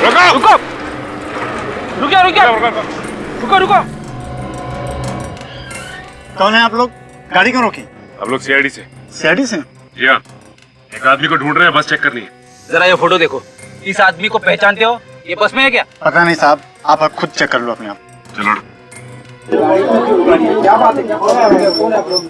रुको, रुको। कौन है आप लोग? गाड़ी क्यों रोकी? हम लोग सीआईडी से। सीआईडी से? जी हाँ, एक आदमी को ढूंढ रहे हैं, बस चेक करनी है। जरा ये फोटो देखो, इस आदमी को पहचानते हो? ये बस में है क्या? पता नहीं साहब, आप खुद चेक कर लो अपने आप। चलो। क्या बात है? कौन है आप लोग?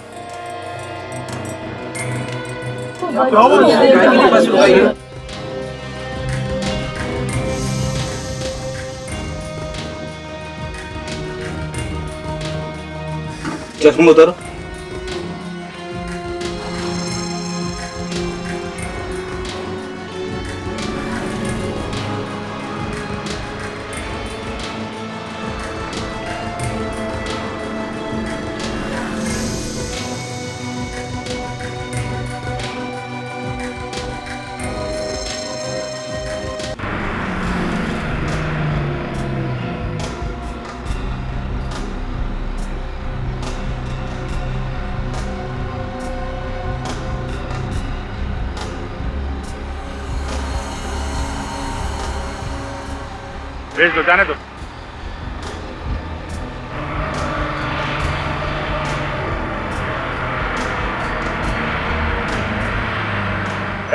चश्मा उतारो। भेज दो, जाने दो।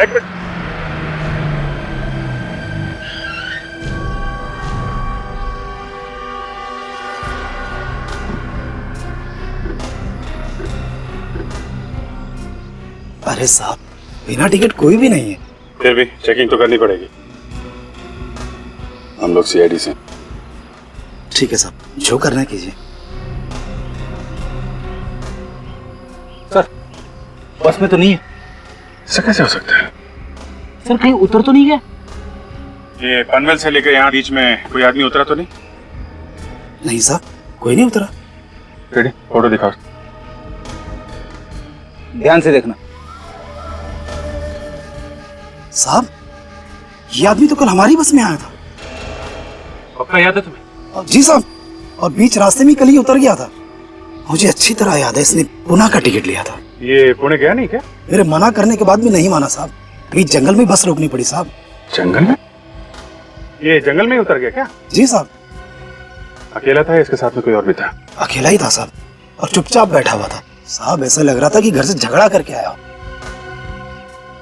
एक मिनट। अरे साहब, बिना टिकट कोई भी नहीं है। फिर भी चेकिंग तो करनी पड़ेगी। हम लोग सीआईडी से। ठीक है साहब, जो करना है कीजिए। सर, बस में तो नहीं है। ऐसा कैसे हो सकता है? सर, कहीं उतर तो नहीं गया? ये पनवेल से लेकर यहाँ बीच में कोई आदमी उतरा तो नहीं? नहीं साहब, कोई नहीं उतरा। रेडी, फोटो दिखाओ। ध्यान से देखना। साहब, ये आदमी तो कल हमारी बस में आया था। पक्का याद है तुम्हें? जी साहब, और बीच रास्ते में कल ही उतर गया था। मुझे अच्छी तरह याद है, इसने पुणे का टिकट लिया था। ये पुणे गया नहीं क्या? मेरे मना करने के बाद भी नहीं माना साहब। बीच जंगल में बस रोकनी पड़ी साहब। जंगल में? ये जंगल में ही उतर गया क्या? जी साहब। अकेला था या इसके साथ में कोई और भी था? अकेला ही था साहब, और चुपचाप बैठा हुआ था साहब। ऐसा लग रहा था कि घर से झगड़ा करके आया।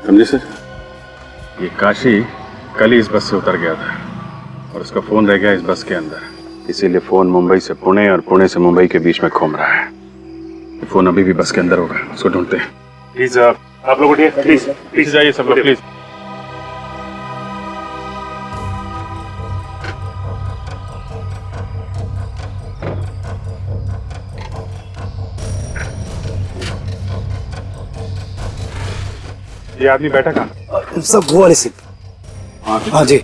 समझे सर? ये काशी कल ही इस बस से उतर गया था और उसका फोन रह गया इस बस के अंदर। इसीलिए फोन मुंबई से पुणे और पुणे से मुंबई के बीच में घूम रहा है। ये फोन अभी भी बस के अंदर होगा, उसको ढूंढते हैं। प्लीज आप लोग उठिए, प्लीज पीछे जाइए सब लोग, प्लीज। ये आदमी बैठा कहाँ? सब वो वाले सीट। हाँ जी।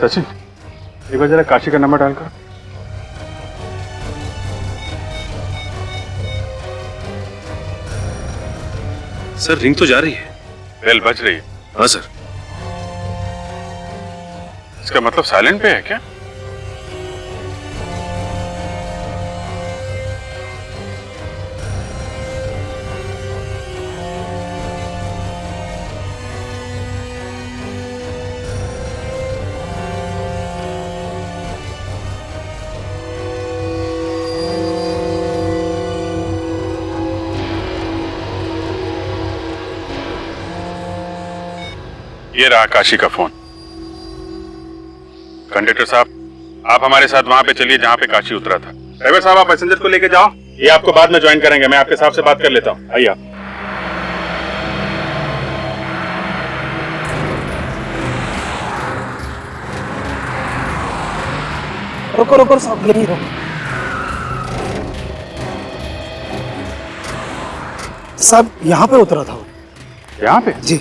सचिन, एक बार जरा काशी का नंबर डालकर। सर, रिंग तो जा रही है। बेल बज रही है। हाँ सर। इसका मतलब साइलेंट पे है क्या? ये रहा काशी का फोन। कंडक्टर साहब, आप हमारे साथ वहां पे चलिए जहां पे काशी उतरा था। ड्राइवर साहब, आप पैसेंजर को लेके जाओ। ये आपको बाद में ज्वाइन करेंगे, मैं आपके साहब से बात कर लेता हूँ। आइए आप। रुको रुको साहब, यहीं रुको। साहब, यहाँ पे उतरा था वो। यहाँ पे? जी।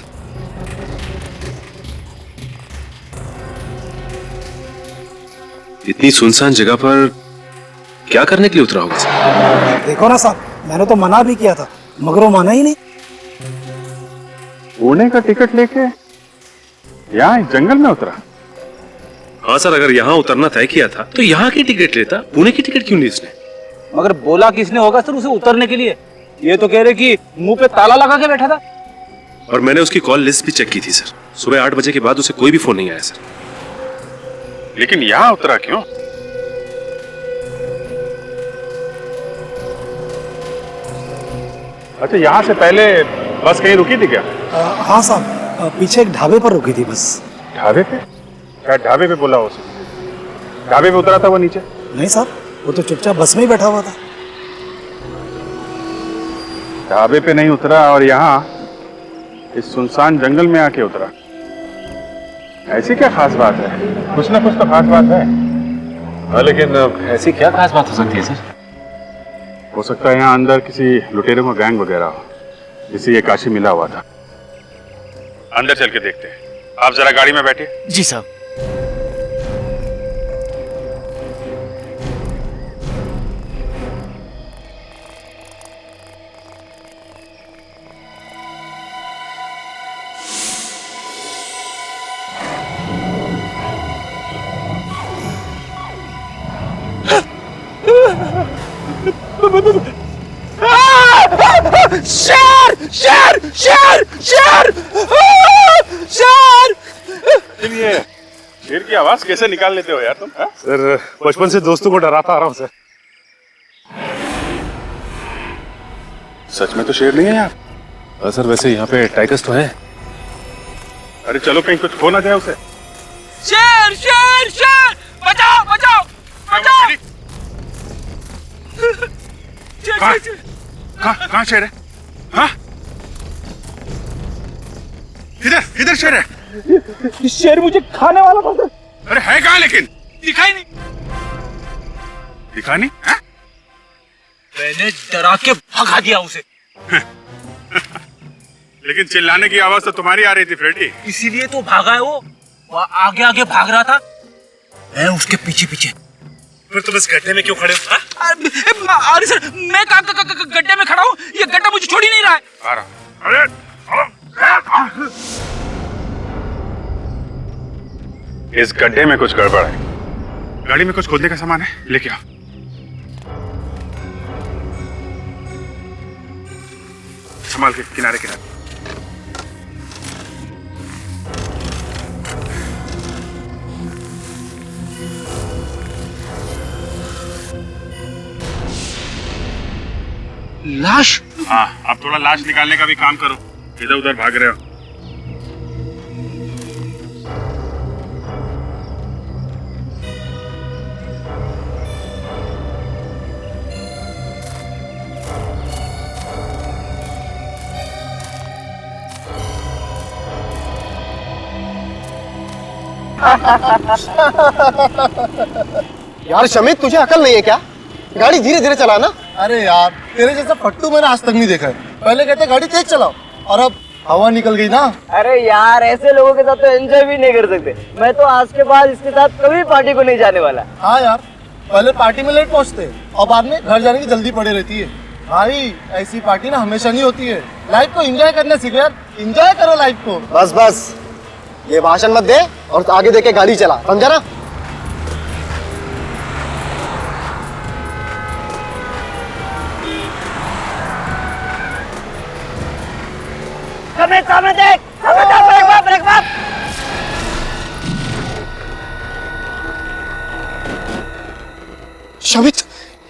इतनी सुनसान जगह पर क्या करने के लिए उतरा होगा सर? देखो ना साहब, मैंने तो मना भी किया था मगर वो माना ही नहीं। पुणे का टिकट लेके यहाँ जंगल में उतरा? हाँ सर, अगर यहाँ उतरना तय किया था तो यहाँ की टिकट लेता, पुणे की टिकट क्यों ली इसने? मगर बोला किसने होगा सर उसे उतरने के लिए? ये तो कह रहे कि मुंह पे ताला लगा के बैठा था। और मैंने उसकी कॉल लिस्ट भी चेक की थी सर। सुबह 8 बजे के बाद उसे कोई भी फोन नहीं आया सर। लेकिन यहाँ उतरा क्यों? अच्छा, यहाँ से पहले बस कहीं रुकी थी क्या? हाँ साहब, पीछे एक ढाबे पर रुकी थी बस। ढाबे पे? क्या ढाबे पे बोला उसे? ढाबे पे उतरा था वो नीचे? नहीं साहब, वो तो चुपचाप बस में ही बैठा हुआ था। ढाबे पे नहीं उतरा और यहाँ इस सुनसान जंगल में आके उतरा। ऐसी क्या खास बात है? कुछ ना कुछ तो खास बात है। हाँ, लेकिन ऐसी क्या खास बात हो सकती है सर? हो सकता है यहाँ अंदर किसी लुटेरों का गैंग वगैरह हो, जिसे ये काशी मिला हुआ था। अंदर चल के देखते हैं। आप जरा गाड़ी में बैठिए। जी साहब। शेर शेर शेर शेर शेर! ये शेर की आवाज कैसे निकाल लेते हो यार तुम? हा? सर बचपन से दोस्तों को डराता आ रहा हूँ सर। सच में तो शेर नहीं है यार। हाँ सर, वैसे यहाँ पे टाइगर्स तो है। अरे चलो कहीं कुछ खो ना जाए उसे। शेर शेर शेर! बचाओ बचाओ बचाओ! कहाँ शेर है? हाँ? किधर शेर है? शेर मुझे खाने वाला था सर। अरे है कहाँ लेकिन? दिखाई नहीं। दिखा नहीं? हाँ? मैंने डरा के भगा दिया उसे। लेकिन चिल्लाने की आवाज तो तुम्हारी आ रही थी फ्रेडी। इसीलिए तो भागा है वो आगे आगे भाग रहा था, मैं उसके पीछे पीछे। फिर तुम इस गड्ढे में क्यों खड़े हो? अरे सर, मैं गड्ढे में खड़ा हूँ, ये गड्ढा मुझे छोड़ ही नहीं रहा है। आ रहा। अरे इस गड्ढे में कुछ गड़बड़ है। गाड़ी में कुछ खोदने का सामान है, लेके आओ। संभाल के, किनारे किनारे। लाश? हाँ, अब थोड़ा लाश निकालने का भी काम करो। इधर उधर भाग रहे हो। यार शमित, तुझे अकल नहीं है क्या? गाड़ी धीरे धीरे चलाना। अरे यार, तेरे जैसा फट्टू मैंने आज तक नहीं देखा है। पहले कहते गाड़ी तेज चलाओ और अब हवा निकल गई ना। अरे यार, ऐसे लोगों के साथ तो एंजॉय भी नहीं कर सकते। मैं तो आज के बाद इसके साथ कभी पार्टी को नहीं जाने वाला। हाँ यार, पहले पार्टी में लेट पहुंचते और बाद में घर जाने की जल्दी पड़ी रहती है। भाई, ऐसी पार्टी ना हमेशा नहीं होती है। लाइफ को एंजॉय करने सीखो यार, एंजॉय करो लाइफ को। बस बस, ये भाषण मत दे और आगे देख के गाड़ी चला, समझा ना? सामने देख, ब्रेक मार। शमित,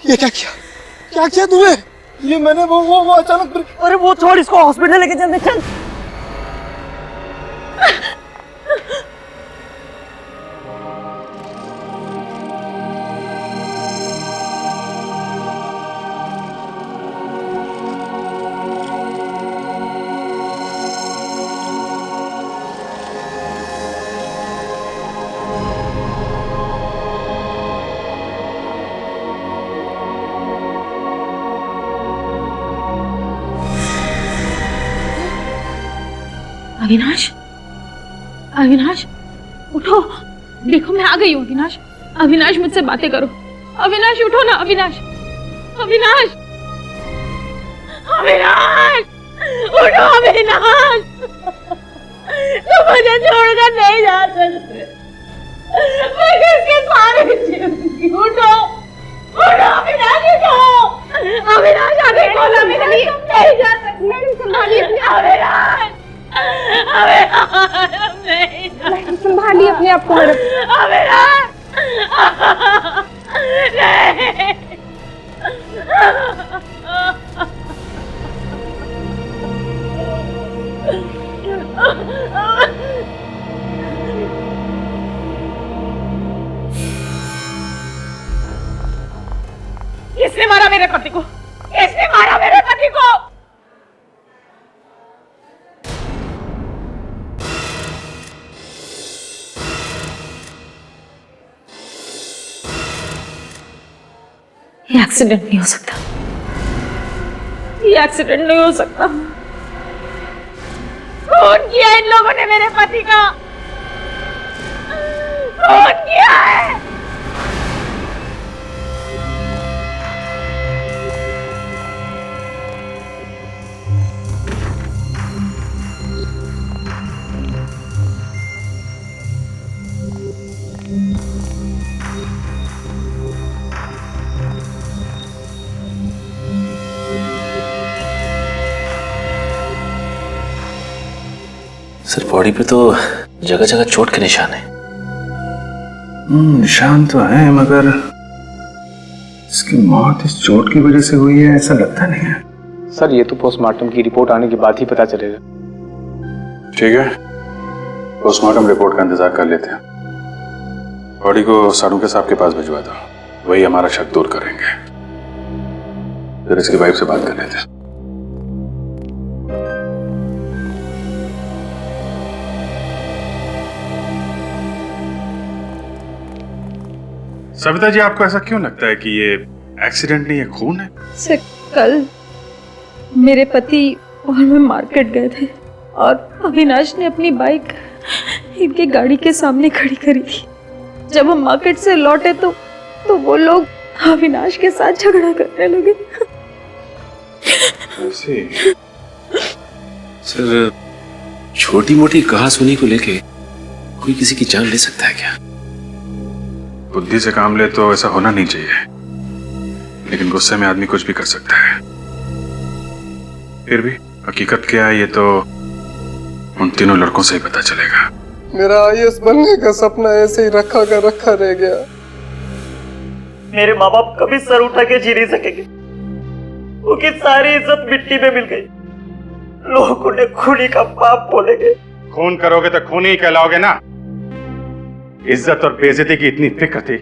ये क्या किया? क्या किया तूने? ये मैंने वो अचानक। अरे वो छोड़, इसको हॉस्पिटल लेके चलते। चल। अविनाश, अविनाश उठो, देखो मैं आ गई हूँ। अविनाश, अविनाश मुझसे बातें करो। अविनाश उठो ना। अविनाश, अविनाश, अविनाश उठो। अविनाश, तुम मुझे छोड़कर नहीं जा सकते। मैं किसके सहारे जीऊंगी? उठो, उठो अविनाश, उठो। नहीं जा सकती। मैडम संभालिए अपने मैडम संभालिए अपने आप को मैडम। किसने मारा मेरे पति को? किसने मारा मेरे पति को? ये एक्सीडेंट नहीं हो सकता, ये एक्सीडेंट नहीं हो सकता। खून किया इन लोगों ने मेरे पति का, खून किया है। सर बॉडी पे तो जगह जगह चोट के निशान है। निशान तो है, मगर इसकी मौत इस चोट की वजह से हुई है ऐसा लगता नहीं है। सर ये तो पोस्टमार्टम की रिपोर्ट आने के बाद ही पता चलेगा। ठीक है, पोस्टमार्टम रिपोर्ट का इंतजार कर लेते हैं। बॉडी को साड़ू साहब के पास भिजवा दो, वही हमारा शक दूर करेंगे। फिर इसकी वाइफ से बात कर लेते हैं। सविता जी, आपको ऐसा क्यों लगता है कि ये एक्सीडेंट नहीं है, खून है? सर कल मेरे पति और मैं मार्केट गए थे और अविनाश ने अपनी बाइक इनकी गाड़ी के सामने खड़ी करी थी। जब हम मार्केट से लौटे तो वो लोग अविनाश के साथ झगड़ा करने लगे। सर छोटी मोटी कहासुनी को लेके कोई किसी की जान ले सकता है क्या? बुद्धि से काम ले तो ऐसा होना नहीं चाहिए, लेकिन गुस्से में आदमी कुछ भी कर सकता है। फिर भी हकीकत क्या है ये तो उन तीनों लड़कों से ही पता चलेगा। मेरा आईएएस बनने का सपना ऐसे ही रखा का रखा रह गया। मेरे माँ बाप कभी सर उठा के जी नहीं सकेंगे, उनकी सारी इज्जत मिट्टी में मिल गई। लोग उन्हें खूनी का पाप बोलेंगे। खून करोगे तो खूनी ही कहलाओगे ना। इज्जत और बेइज्जती की इतनी फिक्र थी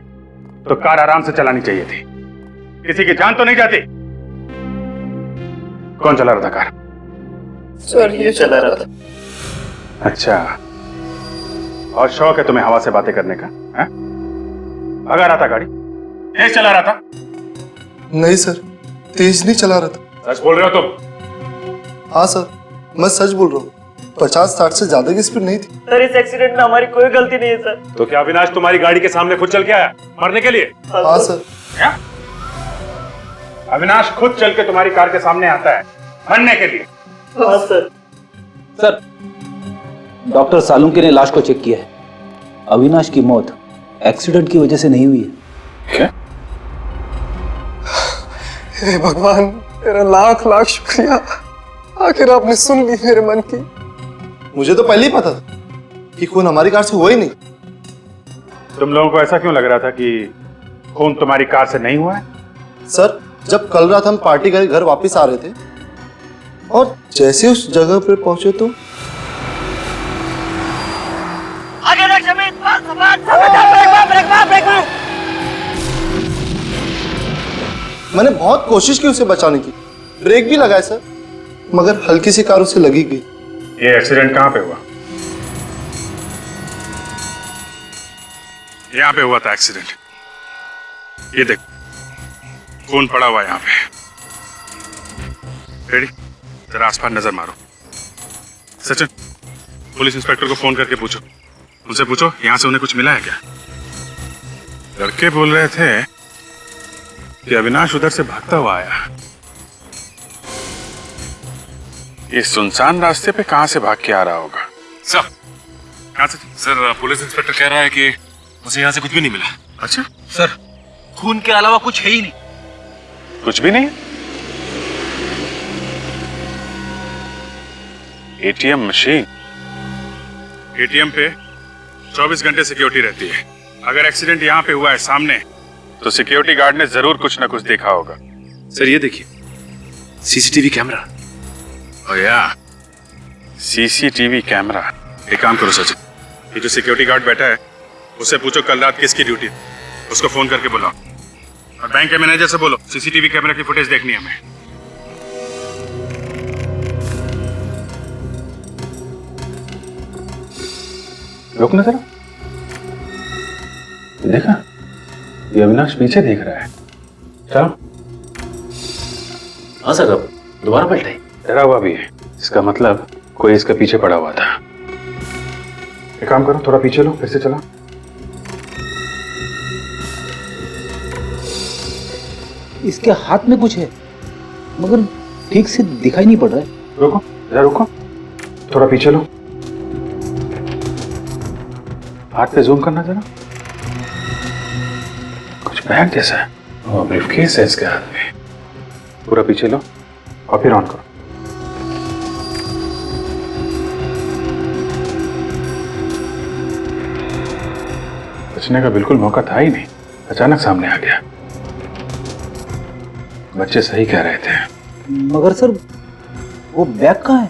तो कार आराम से चलानी चाहिए थी, किसी की जान तो नहीं जाती। कौन चला रहा था कार? सर ये चला रहा था। अच्छा, और शौक है तुम्हें हवा से बातें करने का? है? भगा रहा था गाड़ी? तेज चला रहा था? नहीं सर, तेज नहीं चला रहा था। सच बोल रहे हो तुम? हाँ सर, मैं सच बोल रहा हूँ। 50-60 से ज्यादा की स्पीड नहीं थी। सर इस एक्सीडेंट में हमारी कोई गलती नहीं है सर। तो क्या अविनाश तुम्हारी गाड़ी के सामने खुद चल के आया मरने के लिए? हाँ सर। क्या? अविनाश खुद चल के तुम्हारी कार के सामने आता है मरने के लिए? हाँ सर। सर डॉक्टर सालुंके ने लाश को चेक किया है। अविनाश की मौत एक्सीडेंट की वजह से नहीं हुई है। क्या? हे भगवान, तेरा लाख लाख शुक्रिया, आखिर आपने सुन ली मेरे मन की। मुझे तो पहले ही पता था कि खून हमारी कार से हुआ ही नहीं। तुम लोगों को ऐसा क्यों लग रहा था कि खून तुम्हारी कार से नहीं हुआ है? सर जब कल रात हम पार्टी करके घर वापस आ रहे थे और जैसे उस जगह पर पहुंचे तो आगे देख शमीत, मैंने बहुत कोशिश की उसे बचाने की, ब्रेक भी लगाए सर, मगर हल्की सी कार उसे लगी गई। ये एक्सीडेंट कहाँ पे हुआ? यहाँ पे हुआ था एक्सीडेंट। ये देख खून पड़ा हुआ यहाँ पे। रेडी? जरा आसपास नजर मारो। सचिन, पुलिस इंस्पेक्टर को फोन करके पूछो, उनसे पूछो यहाँ से उन्हें कुछ मिला है क्या। लड़के बोल रहे थे कि अविनाश उधर से भागता हुआ आया। इस सुनसान रास्ते पे कहां से भाग के आ रहा होगा? सर कहां से? सर पुलिस इंस्पेक्टर कह रहा है कि मुझे यहाँ से कुछ भी नहीं मिला। अच्छा सर, खून के अलावा कुछ है ही नहीं। कुछ भी नहीं? ATM machine? एटीएम पे 24 घंटे सिक्योरिटी रहती है। अगर एक्सीडेंट यहाँ पे हुआ है सामने, तो सिक्योरिटी गार्ड ने जरूर कुछ ना कुछ देखा होगा। सर ये देखिए, सीसीटीवी कैमरा। ओ या, सीसीटीवी कैमरा। एक काम करो सचिन, ये जो सिक्योरिटी गार्ड बैठा है उससे पूछो कल रात किसकी ड्यूटी, उसको फोन करके बुलाओ। और बैंक के मैनेजर से बोलो सीसीटीवी कैमरा की फुटेज देखनी है हमें। रुकना जरा, देखा ये अविनाश पीछे देख रहा है। चलो। हाँ सर, अब दोबारा पलटे। डरा हुआ भी है, इसका मतलब कोई इसके पीछे पड़ा हुआ था। एक काम करो, थोड़ा पीछे लो, फिर से चलो। इसके हाथ में कुछ है मगर ठीक से दिखाई नहीं पड़ रहा है। रुको जरा, रुको, थोड़ा पीछे लो। हाथ पे जूम करना जरा। कुछ बैग जैसा है, वो ब्रीफकेस है इसके हाथ में। पूरा पीछे लो और फिर ऑन करो। बचने का बिल्कुल मौका था ही नहीं, अचानक सामने आ गया। बच्चे सही कह रहे थे। मगर सर वो बैग कहाँ है?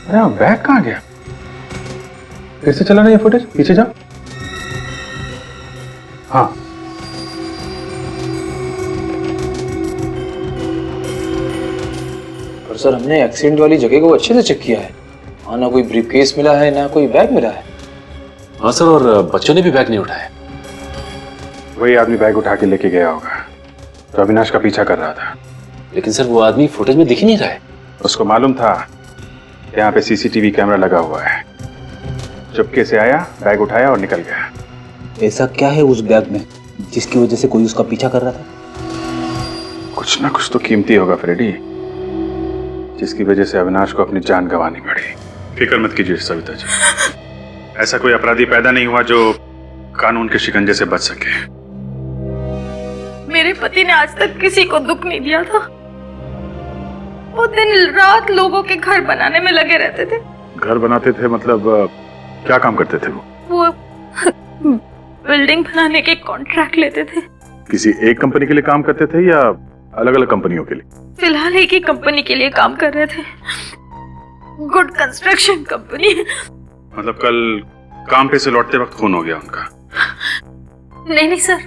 अरे वो बैग कहाँ गया? फिर से चला ना ये फुटेज, पीछे जाओ। हाँ, पर सर हमने एक्सीडेंट वाली जगह को अच्छे से चेक किया है, हाँ ना कोई ब्रीफकेस मिला है ना कोई बैग मिला है। हाँ सर, और बच्चों ने भी बैग नहीं उठाया। वही आदमी बैग उठा के लेके गया होगा तो अविनाश का पीछा कर रहा था। लेकिन सर वो आदमी फुटेज में दिख ही नहीं रहा है। उसको मालूम था यहाँ पे सीसीटीवी कैमरा लगा हुआ है। चुपके से आया, बैग उठाया और निकल गया। ऐसा क्या है उस बैग में जिसकी वजह से कोई उसका पीछा कर रहा था? कुछ ना कुछ तो कीमती होगा फ्रेडी, जिसकी वजह से अविनाश को अपनी जान गंवानी पड़ी। फिक्र मत कीजिए सविता जी, ऐसा कोई अपराधी पैदा नहीं हुआ जो कानून के शिकंजे से बच सके। मेरे पति ने आज तक किसी को दुख नहीं दिया था। वो दिन रात लोगों के घर बनाने में लगे रहते थे। घर बनाते थे मतलब क्या काम करते थे वो बिल्डिंग बनाने के कॉन्ट्रैक्ट लेते थे। किसी एक कंपनी के लिए काम करते थे या अलग अलग कंपनियों के लिए? फिलहाल एक ही कंपनी के लिए काम कर रहे थे, गुड कंस्ट्रक्शन कंपनी। मतलब कल काम पे से लौटते वक्त खून हो गया उनका? नहीं सर,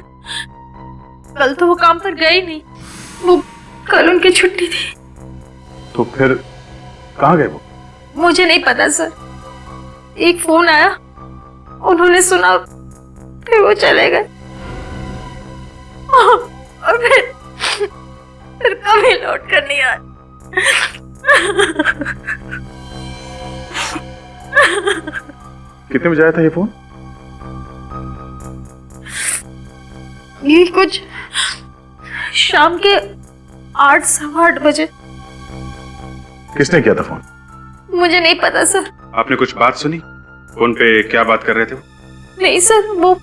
कल तो वो काम पर गए ही नहीं। वो कल उनकी छुट्टी थी। तो फिर कहाँ गए वो? मुझे नहीं पता सर, एक फोन आया, उन्होंने सुना, फिर वो चले गए और फिर कभी लौट कर नहीं आए। कितने बजे आया था ये फोन? ये कुछ शाम के 8 सवा 8 बजे। किसने किया था फोन? मुझे नहीं पता सर। आपने कुछ बात सुनी? फोन पे क्या बात कर रहे थे वो? नहीं सर, वो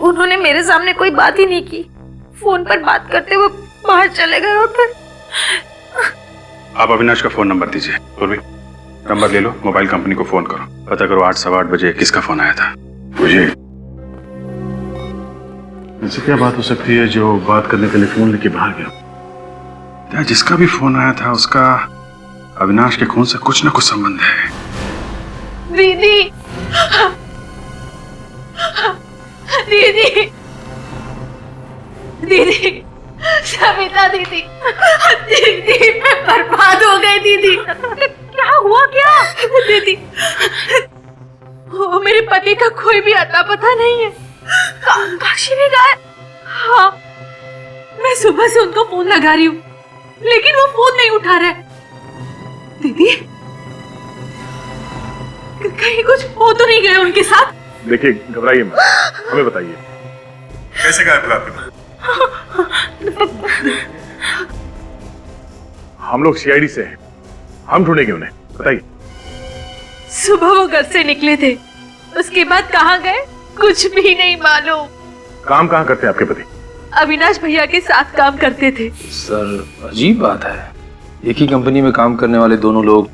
उन्होंने मेरे सामने कोई बात ही नहीं की। फोन पर बात करते हुए बाहर चले गए और फिर। आप अविनाश का फोन नंबर दीजिए। पूर्वी, नंबर ले लो, मोबाइल कंपनी को फोन करो, पता करो 8 सवा 8 बजे किसका फोन आया था। मुझे ऐसी क्या बात हो सकती है जो बात करने के लिए फोन लेके बाहर गया? जिसका भी फोन आया था उसका अविनाश के खून से कुछ ना कुछ संबंध है। दीदी, दीदी, दीदी, सविता दीदी, दीदी मैं बर्बाद हो गई दीदी। क्या हुआ क्या? दीदी, वो मेरे पति का कोई भी अता पता नहीं है। काशी भी गायब। हाँ, मैं सुबह से उनको फोन लगा रही हूँ लेकिन वो फोन नहीं उठा रहे। दीदी, कहीं कुछ हो तो नहीं गया उनके साथ? देखिए घबराइए मत, हमें बताइए कैसे गायब हुआ आपके? हम लोग सीआईडी से हैं, हम ढूंढेंगे उन्हें, बताइए। सुबह वो घर से निकले थे, उसके बाद कहाँ गए कुछ भी नहीं मालूम। काम कहाँ करते हैं आपके पति? अविनाश भैया के साथ काम करते थे। सर अजीब बात है, एक ही कंपनी में काम करने वाले दोनों लोग,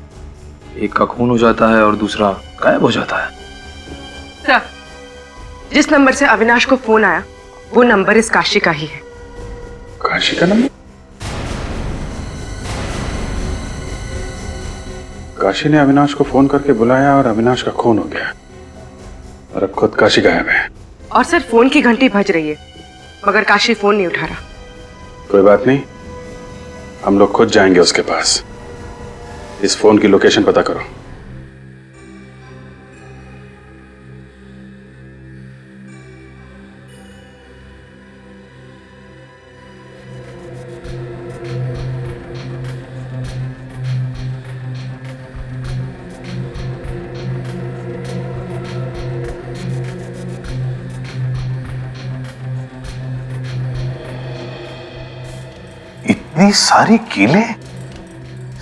एक का खून हो जाता है और दूसरा गायब हो जाता है। सर, जिस नंबर से अविनाश को फोन आया वो नंबर इस काशी का ही है। काशी का नंबर? काशी ने अविनाश को फोन करके बुलाया और अविनाश का खून हो गया और अब खुद काशी गायब है। और सर फोन की घंटी बज रही है मगर काशी फोन नहीं उठा रहा। कोई बात नहीं, हम लोग खुद जाएंगे उसके पास। इस फोन की लोकेशन पता करो। इतनी सारी कीले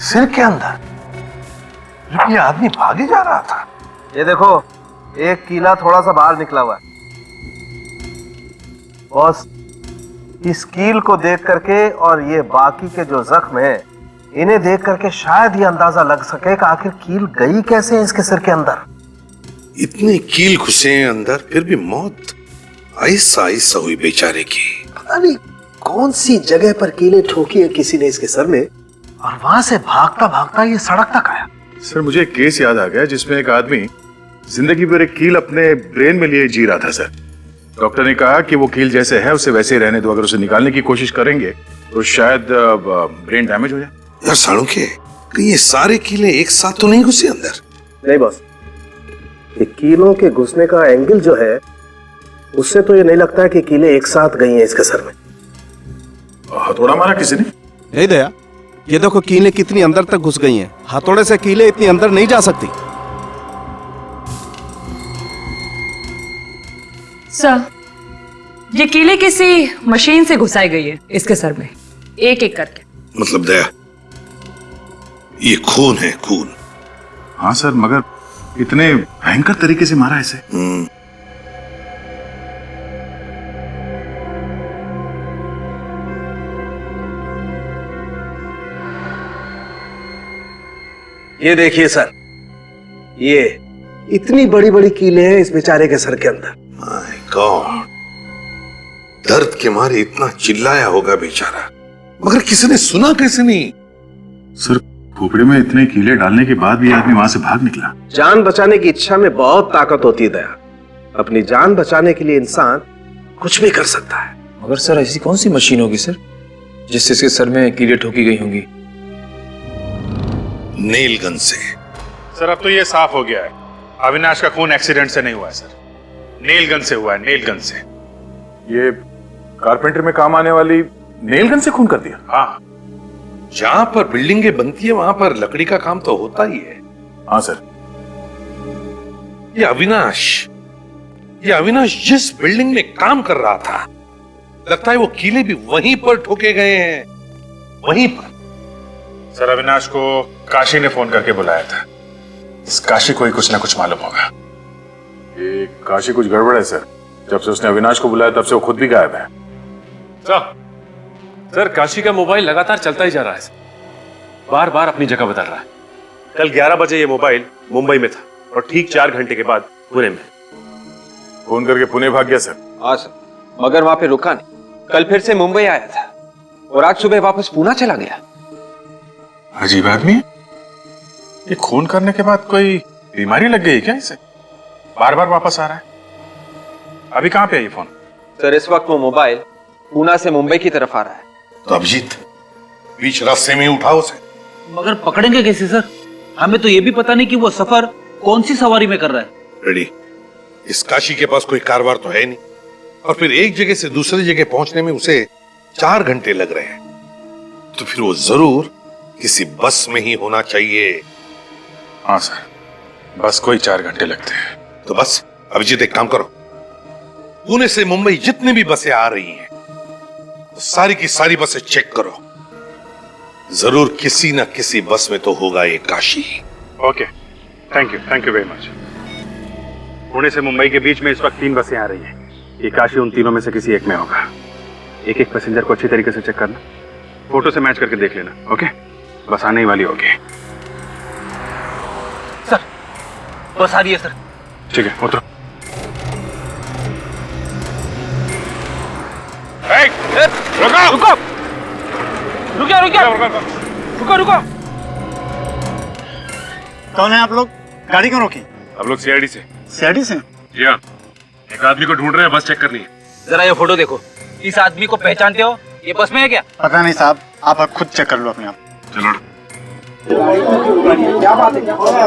सिर के अंदर, जब ये आदमी भागे जा रहा था। ये देखो, एक कीला थोड़ा सा बाहर निकला हुआ है। बॉस, इस कील को देख करके और ये बाकी के जो जख्म हैं, इन्हें देख करके शायद ये अंदाजा लग सके कि आखिर कील गई कैसे है इसके सिर के अंदर। इतने कील घुसे हैं अंदर, फिर भी मौत आहिस्ता आहिस्ता हुई बेचारे की। पता नहीं कौन सी जगह पर कीले ठोकी है किसी ने इसके सर में, और वहां से भागता भागता ये सड़क तक आया। सर, मुझे एक केस याद आ गया जिसमें एक आदमी जिंदगी भर एक कील अपने ब्रेन में लिए जी रहा था। सर, डॉक्टर ने कहा कि वो कील जैसे है उसे वैसे ही रहने दो, अगर उसे निकालने की कोशिश करेंगे तो शायद ब्रेन डैमेज हो जाए। यार सालुंके, कहीं ये सारे कीले एक साथ तो नहीं घुसे अंदर? नहीं बॉस, ये कीलों के घुसने का एंगल जो है उससे तो ये नहीं लगता है कि कीले एक साथ गई हैं इसके सर में। हथौड़ा मारा किसी ने? नहीं दया, ये देखो कीलें कितनी अंदर तक घुस गई हैं। हथौड़े से कीलें इतनी अंदर नहीं जा सकती। सर, ये कीले किसी मशीन से घुसाई गई है इसके सर में, एक एक करके। मतलब दया, ये खून है, खून। हाँ सर, मगर इतने भयंकर तरीके से मारा इसे। ये देखिए सर, ये इतनी बड़ी बड़ी कीलें हैं इस बेचारे के सर के अंदर। माय गॉड, दर्द के मारे इतना चिल्लाया होगा बेचारा, मगर किसी ने सुना कैसे नहीं? सर, खोपड़े में इतने कीले डालने के बाद भी आदमी वहां से भाग निकला। जान बचाने की इच्छा में बहुत ताकत होती है दया। अपनी जान बचाने के लिए इंसान कुछ भी कर सकता है। मगर सर, ऐसी कौन सी मशीन होगी सर जिससे इसके सर में कीले ठोकी गई होंगी? नेल गन से। सर, अब तो ये साफ हो गया है, अविनाश का खून एक्सीडेंट से नहीं हुआ है सर, नेल गन से हुआ है, नेल गन से। ये कारपेंटर में काम आने वाली नेल गन से खून कर दिया? हाँ, जहां पर बिल्डिंगें बनती है वहां पर लकड़ी का काम तो होता ही है। हाँ सर। ये अविनाश जिस बिल्डिंग में काम कर रहा था, लगता है वो कीले भी वहीं पर ठोके गए हैं, वहीं पर। सर, अविनाश को काशी ने फोन करके बुलाया था। इस काशी को ही कुछ ना कुछ मालूम होगा। ये काशी कुछ गड़बड़ है सर, जब से उसने अविनाश को बुलाया तब से वो खुद भी गायब है। सर, काशी का मोबाइल लगातार चलता ही जा रहा है, बार बार अपनी जगह बदल रहा है। कल 11 बजे ये मोबाइल मुंबई में था और ठीक 4 घंटे के बाद पुणे में। फोन करके पुणे भाग गया सर? हाँ सर, मगर वहां पे रुका नहीं। कल फिर से मुंबई आया था और आज सुबह वापस पुणे चला गया। अजीब आदमी है। ये खून करने के बाद कोई बीमारी लग गई क्या इसे? बार बार वापस आ रहा है। अभी कहां पे है ये फोन? सर, इस वक्त वो मोबाइल पुणे से मुंबई की तरफ आ रहा है। तो अभिजीत, बीच रास्ते में उठाओ उसे। मगर पकड़ेंगे कैसे सर? हमें तो ये भी पता नहीं कि वो सफर कौन सी सवारी में कर रहा है। रेडी, इस काशी के पास कोई कारवार तो है नहीं, और फिर एक जगह से दूसरी जगह पहुंचने में उसे 4 घंटे लग रहे हैं, तो फिर वो जरूर किसी बस में ही होना चाहिए। हाँ सर, बस को ही 4 घंटे लगते हैं। तो बस अभिजीत, एक काम करो, पुणे से मुंबई जितनी भी बसें आ रही हैं, तो सारी की सारी बसें चेक करो। जरूर किसी ना किसी बस में तो होगा ये Kashi. Okay, thank you very much. Pune से मुंबई के बीच में इस वक्त 3 बसें आ रही हैं। ये काशी उन तीनों में से किसी एक में होगा। एक एक पैसेंजर को अच्छी तरीके से चेक करना, फोटो से मैच करके देख लेना। ओके, बस आने ही वाली होगी। सर बस आ रही है सर। ठीक है उतरो। रुको रुको रुको रुको रुको रुको। कौन है आप लोग? गाड़ी क्यों रोकी? हम लोग सीआईडी से। सीआईडी से? जी हाँ, एक आदमी को ढूंढ रहे हैं, बस चेक करनी है। जरा ये फोटो देखो, इस आदमी को पहचानते हो? ये बस में है क्या? पता नहीं साहब, आप खुद चेक कर लो अपने आप। चलो। क्या बात है? कौन है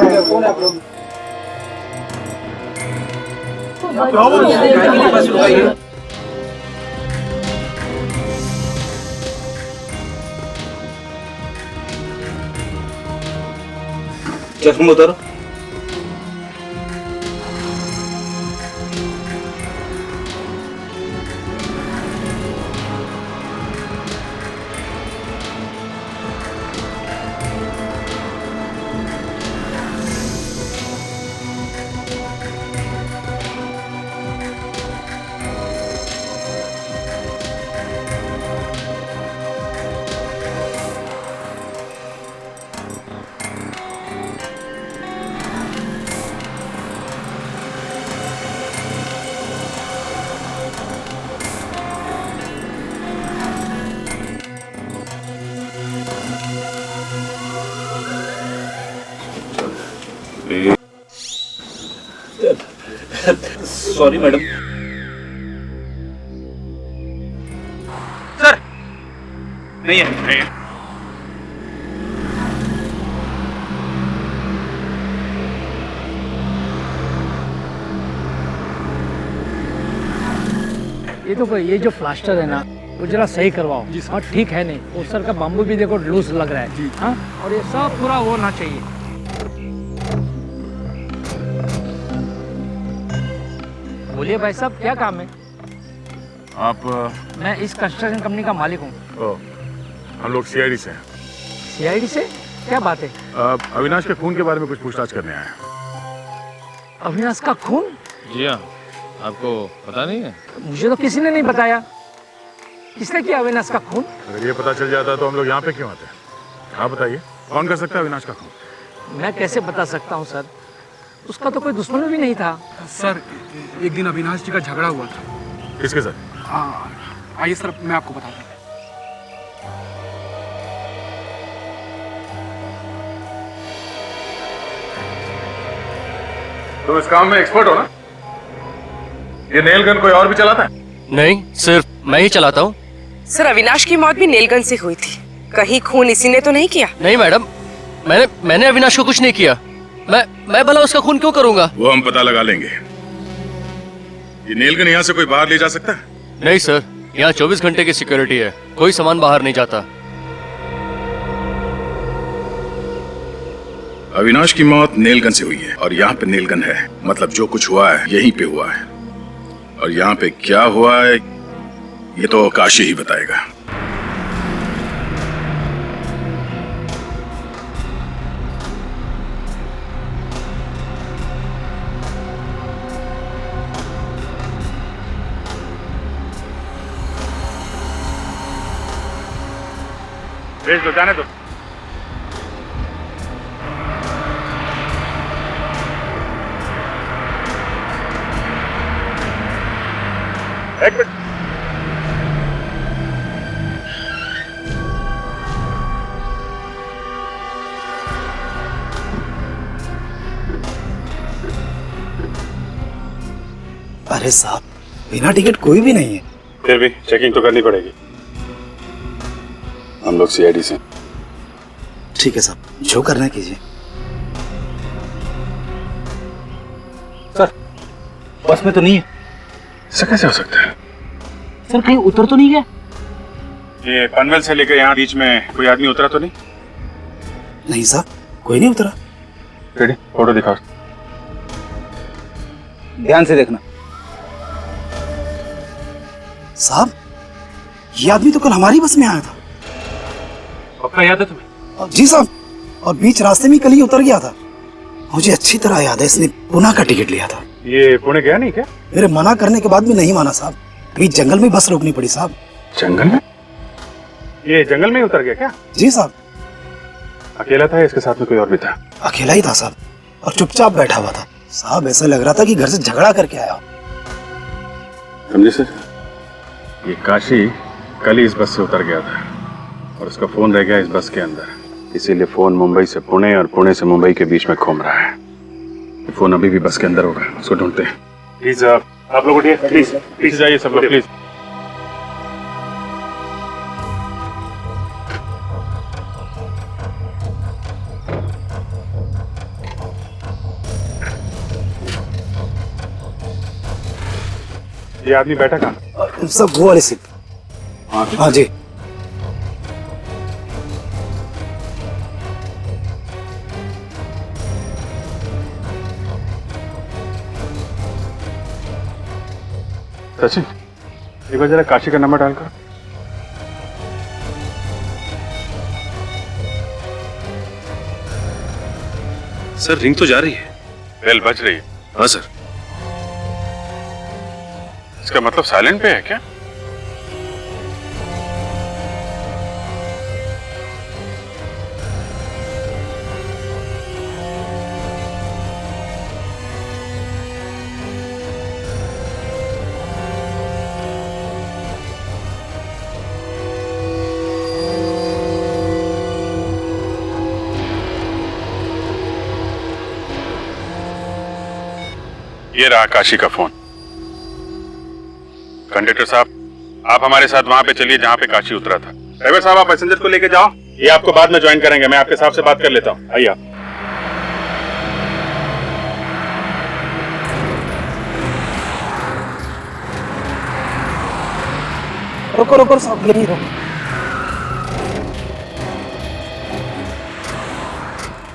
आप लोग? चश्मा उतारो। Sorry madam. सर नहीं है, नहीं है। ये जो प्लास्टर है ना वो जरा सही करवाओ जी। हाँ ठीक है नहीं, वो सर का बाम्बू भी देखो लूज लग रहा है जी। हाँ और ये सब पूरा होना चाहिए। बोलिए भाई साहब क्या काम है? आप? मैं इस कंस्ट्रक्शन कंपनी का मालिक हूँ। हम लोग सीआईडी से हैं। सीआईडी से? क्या बात है? अविनाश के खून के बारे में कुछ पूछताछ करने आए हैं। अविनाश का खून? जी हाँ, आपको पता नहीं है? मुझे तो किसी ने नहीं बताया। किसने किया अविनाश का खून? अगर ये पता चल जाता तो हम लोग यहाँ पे क्यों आते हैं? आप बताइए, कौन कर सकता है अविनाश का खून? मैं कैसे बता सकता हूँ सर, उसका तो कोई दुश्मन भी नहीं था। सर एक दिन अविनाश जी का झगड़ा हुआ था। किसके साथ? आइए सर मैं आपको बताता हूँ। तुम इस काम में एक्सपर्ट हो ना? ये नेल गन कोई और भी चलाता है? नहीं, सिर्फ मैं ही चलाता हूँ। सर अविनाश की मौत भी नेल गन से हुई थी, कहीं खून इसी ने तो नहीं किया? नहीं मैडम, मैंने अविनाश को कुछ नहीं किया। मैं भला उसका खून क्यों करूंगा? वो हम पता लगा लेंगे। ये नेल गन यहाँ से कोई बाहर ले जा सकता है? नहीं सर, यहाँ 24 घंटे की सिक्योरिटी है, कोई सामान बाहर नहीं जाता। अविनाश की मौत नेल गन से हुई है और यहाँ पे नेल गन है, मतलब जो कुछ हुआ है यहीं पे हुआ है। और यहाँ पे क्या हुआ है ये तो काशी ही बताएगा। भेज दो, जाने दो। एक मिनट। अरे साहब, बिना टिकट कोई भी नहीं है। फिर भी चेकिंग तो करनी पड़ेगी। हम लोग सीआईडी से। ठीक है साहब, जो करना है कीजिए। सर बस में तो नहीं है। ऐसा कैसे हो सकता है? सर कहीं उतर तो नहीं गया? ये पनवेल से लेकर यहाँ बीच में कोई आदमी उतरा तो नहीं? नहीं साहब, कोई नहीं उतरा। रेडी, फोटो दिखाओ। ध्यान से देखना। साहब, ये आदमी तो कल हमारी बस में आया था। पक्का याद है तुम्हें? जी साहब, और बीच रास्ते में कल ही उतर गया था। मुझे अच्छी तरह याद है, इसने पुणे का टिकट लिया था। ये पुणे गया नहीं क्या? मेरे मना करने के बाद भी नहीं माना साहब। बीच जंगल में बस रोकनी पड़ी साहब। जंगल में? ये जंगल में उतर गया क्या? जी साहब। अकेला था या इसके साथ में कोई और भी था? अकेला ही था साहब, और चुपचाप बैठा हुआ था साहब। ऐसा लग रहा था कि घर से झगड़ा करके आया हो। समझे सर, ये काशी कल ही इस बस से उतर गया था और उसका फोन रह गया इस बस के अंदर। इसीलिए फोन मुंबई से पुणे और पुणे से मुंबई के बीच में घूम रहा है। ये फोन अभी भी बस के अंदर होगा, उसको ढूंढते हैं। प्लीज आप लोग उठिए, प्लीज पीछे जाइए सब लोग प्लीज। ये आदमी बैठा कहाँ? सब वो वाली सीट। हाँ जी। सचिन, एक बार जरा काशी का नंबर डालकर। सर रिंग तो जा रही है। बेल बज रही है। हाँ सर। इसका मतलब साइलेंट पे है क्या? ये रहा काशी का फोन। कंडक्टर साहब, आप हमारे साथ वहां पे चलिए जहां पे काशी उतरा था। ड्राइवर साहब, आप पैसेंजर को लेके जाओ, ये आपको बाद में ज्वाइन करेंगे। मैं आपके साहब से बात कर लेता हूँ, आइए आप। रुको रुको साहब, यहीं रुको।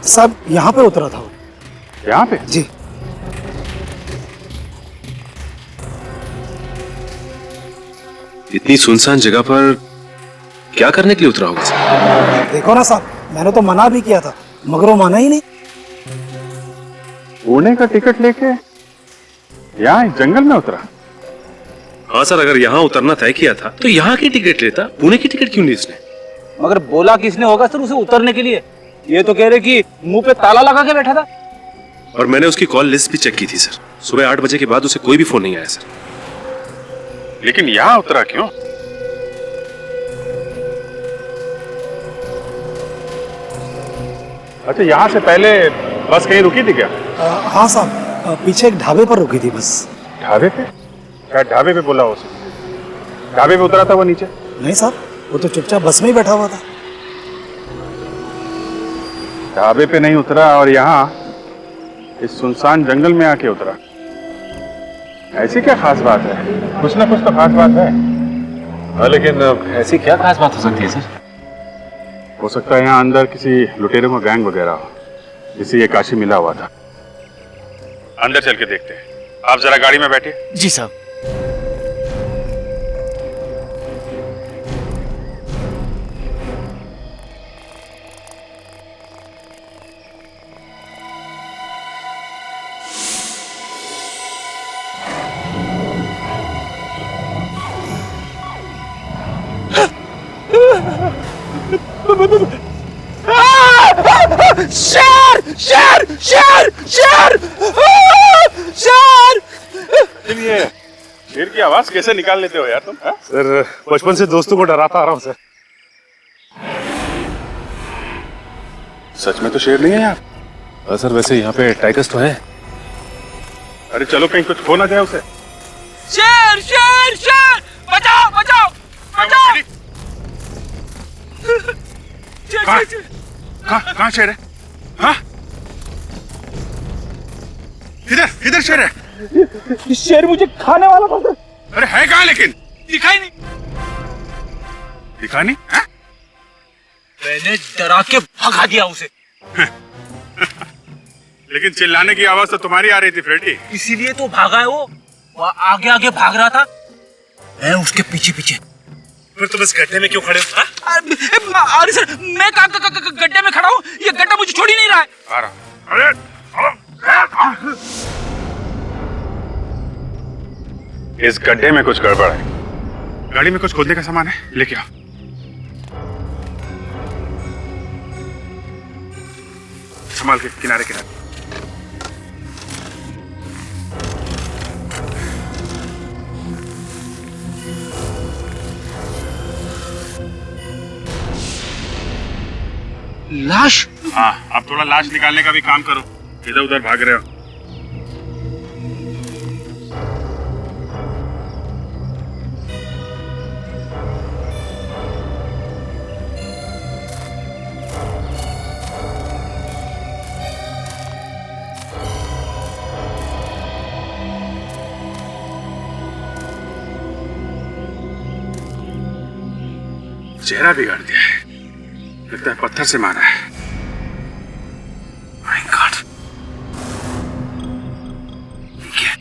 साहब यहाँ पे उतरा था वो। यहाँ पे? जी। इतनी सुनसान जगह पर क्या करने के लिए उतरा होगा सर? देखो ना साहब, मैंने तो मना भी किया था मगर वो माना ही नहीं। पुणे का टिकट लेके यहाँ जंगल में उतरा? हाँ सर, अगर यहाँ उतरना तय किया था तो यहाँ की टिकट लेता, पुणे की टिकट क्यों ली इसने? मगर बोला किसने होगा सर उसे उतरने के लिए? ये तो कह रहे कि मुंह पे ताला लगा के बैठा था। और मैंने उसकी कॉल लिस्ट भी चेक की थी सर। सुबह 8 बजे के बाद उसे कोई भी फोन नहीं आया सर। लेकिन यहाँ उतरा क्यों? अच्छा, यहाँ से पहले बस कहीं रुकी थी क्या? हाँ साहब, पीछे एक ढाबे पर रुकी थी बस। ढाबे पे? शायद ढाबे पे बोला उसे। ढाबे पे उतरा था वो नीचे? नहीं साहब, वो तो चुपचाप बस में ही बैठा हुआ था। ढाबे पे नहीं उतरा और यहाँ इस सुनसान जंगल में आके उतरा। ऐसी क्या खास बात है? कुछ ना कुछ तो खास बात है। हाँ, लेकिन ऐसी क्या खास बात हो सकती है सर? हो सकता है यहाँ अंदर किसी लुटेरों का गैंग वगैरह हो, जिसे ये काशी मिला हुआ था। अंदर चल के देखते हैं। आप जरा गाड़ी में बैठिए। जी साहब। शेर शेर शेर शेर शेर! ये शेर की आवाज कैसे निकाल लेते हो यार तुम? सर, बचपन से दोस्तों को डराता आ रहा हूँ सर। सच में तो शेर नहीं है यार। हाँ सर, वैसे यहाँ पे टाइगर्स तो है। अरे चलो, कहीं कुछ खो ना जाए उसे। शेर शेर शेर! बचाओ बचाओ बचाओ! कहाँ शेर है? हाँ? किधर शेर है? शेर मुझे खाने वाला था सर। अरे है कहाँ लेकिन? दिखाई नहीं। दिखा नहीं? हाँ? मैंने डरा के भगा दिया उसे। लेकिन चिल्लाने की आवाज तो तुम्हारी आ रही थी फ्रेडी। इसीलिए तो भागा है वो आगे आगे भाग रहा था, मैं उसके पीछे पीछे। फिर तुम इस गड्ढे में क्यों खड़े हो? अरे सर, मैं गड्ढे में खड़ा हूँ, ये गड्ढा मुझे छोड़ ही नहीं रहा है। आ रहा। अरे इस गड्ढे में कुछ गड़बड़ है। गाड़ी में कुछ खोदने का सामान है, लेके आओ। संभाल के, किनारे किनारे। लाश? हाँ, अब थोड़ा लाश निकालने का भी काम करो, इधर उधर भाग रहे हो। चेहरा बिगाड़ दिया है, लगता है पत्थर से मारा है। My God. क्या?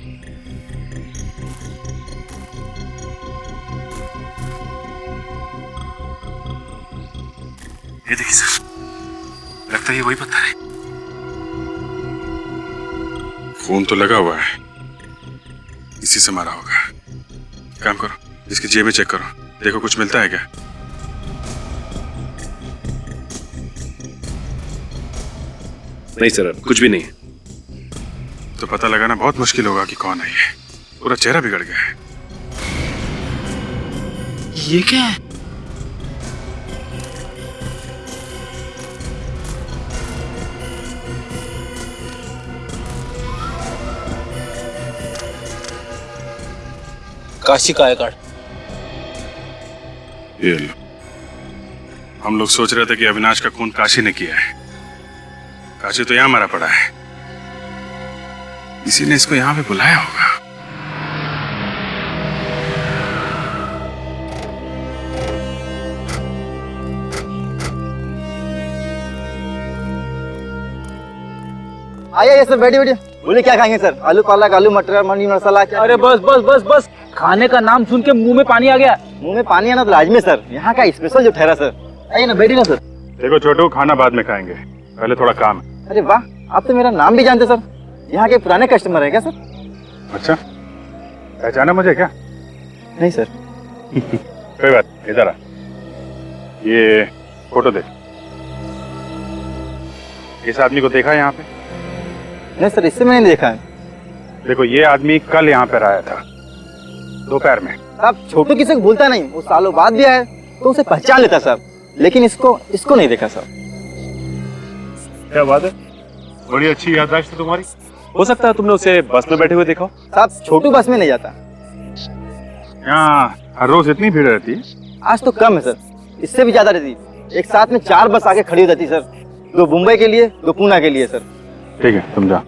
ये देखिए सर, लगता है ये वही पत्थर है। खून तो लगा हुआ है, इसी से मारा होगा। काम करो, इसकी जेबें चेक करो, देखो कुछ मिलता है क्या। नहीं सर, कुछ भी नहीं। तो पता लगाना बहुत मुश्किल होगा कि कौन है ये। पूरा चेहरा बिगड़ गया है। ये क्या है? काशी का आई कार्ड। ये लो। हम लोग सोच रहे थे कि अविनाश का खून काशी ने किया है। काशी तो यहां मरा पड़ा है, इसी ने इसको यहां पे बुलाया होगा। आइए सर, बैठिए बैठिए। बोले क्या खाएंगे सर? आलू पालक, आलू मटर, मनी मसाला क्या? अरे बस बस बस बस, खाने का नाम सुन के मुंह में पानी आ गया। मुंह में पानी आना तो लाजमी सर, यहाँ का स्पेशल जो ठहरा सर। आइए ना, बैठिए ना सर। देखो छोटू, खाना बाद में खाएंगे, पहले थोड़ा काम है। अरे वाह, आप तो मेरा नाम भी जानते सर। यहाँ के पुराने कस्टमर है क्या सर? अच्छा, पहचाना मुझे क्या? नहीं सर। कोई बात, इधर आ। ये फोटो देख। इस आदमी को देखा यहाँ पे? नहीं सर, इससे मैंने नहीं देखा है। देखो, ये आदमी कल यहाँ पे आया था, दोपहर में। साहब, छोटू किसी को भूलता नहीं, वो सालों बाद भी आया तो उसे पहचान लेता साहब, लेकिन इसको नहीं देखा साहब। क्या बात है, बड़ी अच्छी याददाश्त है तुम्हारी। हो सकता है तुमने उसे बस में बैठे हुए देखा हो। साहब, छोटू बस में नहीं जाता। यहाँ हर रोज इतनी भीड़ रहती है? आज तो कम है सर, इससे भी ज्यादा रहती। एक साथ में 4 बस आके खड़ी हो जाती सर, 2 मुंबई के लिए, 2 पूना के लिए सर। ठीक है, तुम जाओ।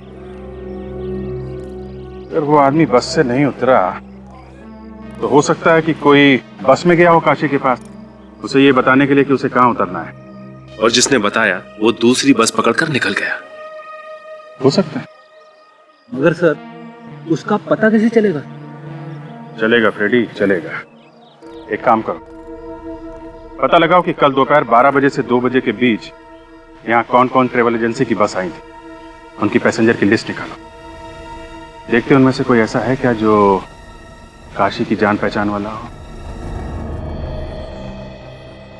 अगर वो आदमी बस से नहीं उतरा तो हो सकता है कि कोई बस में गया हो काशी के पास, उसे ये बताने के लिए कि उसे कहाँ उतरना है, और जिसने बताया वो दूसरी बस पकड़कर निकल गया। हो सकता है। मगर सर, उसका पता कैसे चलेगा? चलेगा फ्रेडी, चलेगा। एक काम करो, पता लगाओ कि कल दोपहर 12 बजे से 2 बजे के बीच यहाँ कौन कौन ट्रेवल एजेंसी की बस आई थी, उनकी पैसेंजर की लिस्ट निकालो। देखते उनमें से कोई ऐसा है क्या जो काशी की जान पहचान वाला हो।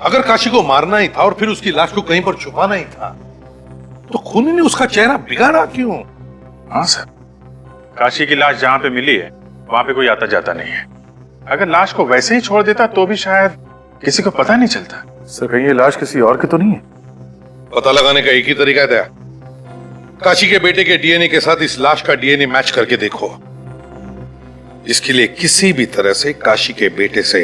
अगर काशी को मारना ही था और फिर उसकी लाश को कहीं पर छुपाना ही था, तो खूनी ने उसका चेहरा बिगाड़ा क्यों? हाँ सर, काशी की लाश जहां पे मिली है वहां पे कोई आता जाता नहीं है। अगर लाश को वैसे ही छोड़ देता तो भी शायद किसी को पता नहीं चलता। सर, कहीं ये लाश किसी और की तो नहीं है? पता लगाने का एक ही तरीका है, काशी के बेटे के डीएनए के साथ इस लाश का डीएनए मैच करके देखो। इसके लिए किसी भी तरह से काशी के बेटे से